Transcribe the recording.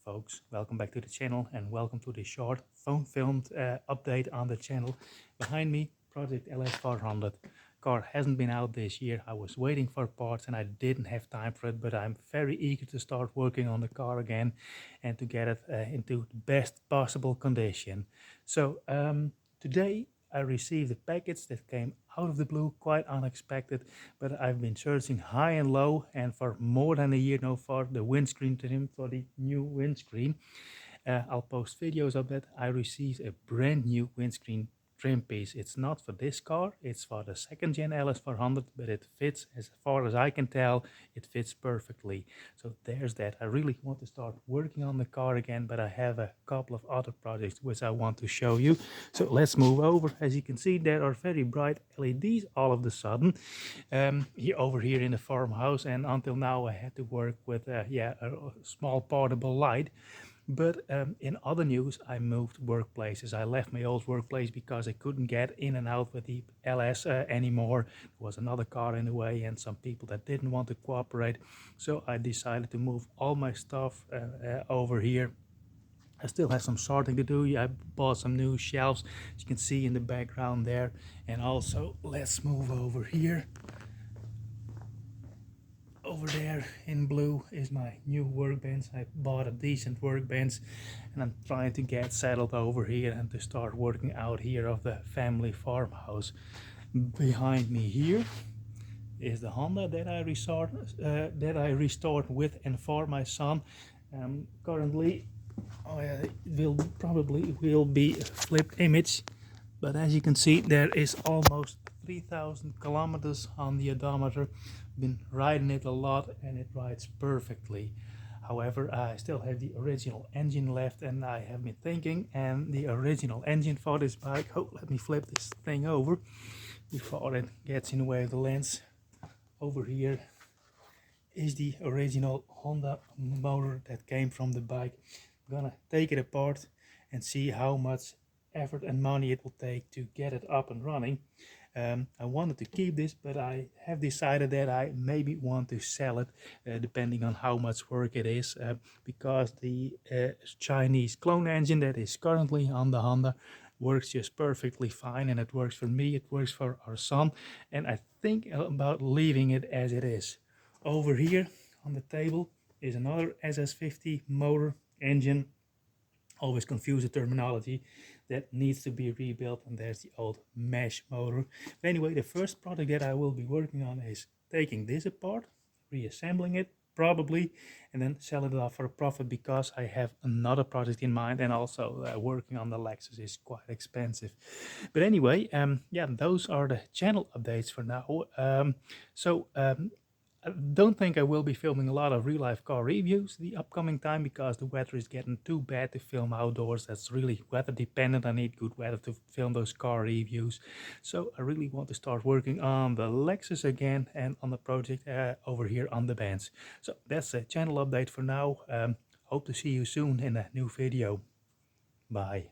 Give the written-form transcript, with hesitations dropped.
folks, welcome back to the channel and welcome to the short phone filmed update on the channel. Behind me, Project LS400. Car hasn't been out this year. I was waiting for parts and I didn't have time for it, but I'm very eager to start working on the car again and to get it into the best possible condition. So today I received a package that came out of the blue, quite unexpected, but I've been searching high and low and for more than a year now for the windscreen trim for the new windscreen. I'll post videos of that. I received a brand new windscreen trim piece. It's not for this car, it's for the second gen LS400, but it fits, as far as I can tell, it fits perfectly. So there's that. I really want to start working on the car again, but I have a couple of other projects which I want to show you. So let's move over. As you can see, there are very bright LEDs all of a sudden over here in the farmhouse, and until now I had to work with a small portable light. But in other news, I moved workplaces. I left my old workplace because I couldn't get in and out with the LS anymore. There was another car in the way and some people that didn't want to cooperate. So I decided to move all my stuff over here. I still have some sorting to do. I bought some new shelves, as you can see in the background there. And also, let's move over here. Over there in blue is my new workbench. I bought a decent workbench and I'm trying to get settled over here and to start working out here of the family farmhouse. Behind me here is the Honda that I restored with and for my son. Currently it will be a flipped image, but as you can see, there is almost 3,000 kilometers on the odometer. Been riding it a lot and it rides perfectly. However, I still have the original engine left, and I have been thinking, and the original engine for this bike, let me flip this thing over before it gets in the way of the lens. Over here is the original Honda motor that came from the bike. I'm gonna take it apart and see how much effort and money it will take to get it up and running. I wanted to keep this, but I have decided that I maybe want to sell it, depending on how much work it is, because the Chinese clone engine that is currently on the Honda works just perfectly fine, and it works for me, it works for our son, and I think about leaving it as it is. Over here on the table is another SS50 motor engine. Always confuse the terminology. That needs to be rebuilt, and there's the old mesh motor. But anyway, the first project that I will be working on is taking this apart, reassembling it probably, and then sell it off for a profit, because I have another project in mind, and also working on the Lexus is quite expensive. But anyway, yeah, those are the channel updates for now. I don't think I will be filming a lot of real-life car reviews the upcoming time, because the weather is getting too bad to film outdoors. That's really weather dependent. I need good weather to film those car reviews. So I really want to start working on the Lexus again and on the project over here on the Benz. So that's a channel update for now. Hope to see you soon in a new video. Bye.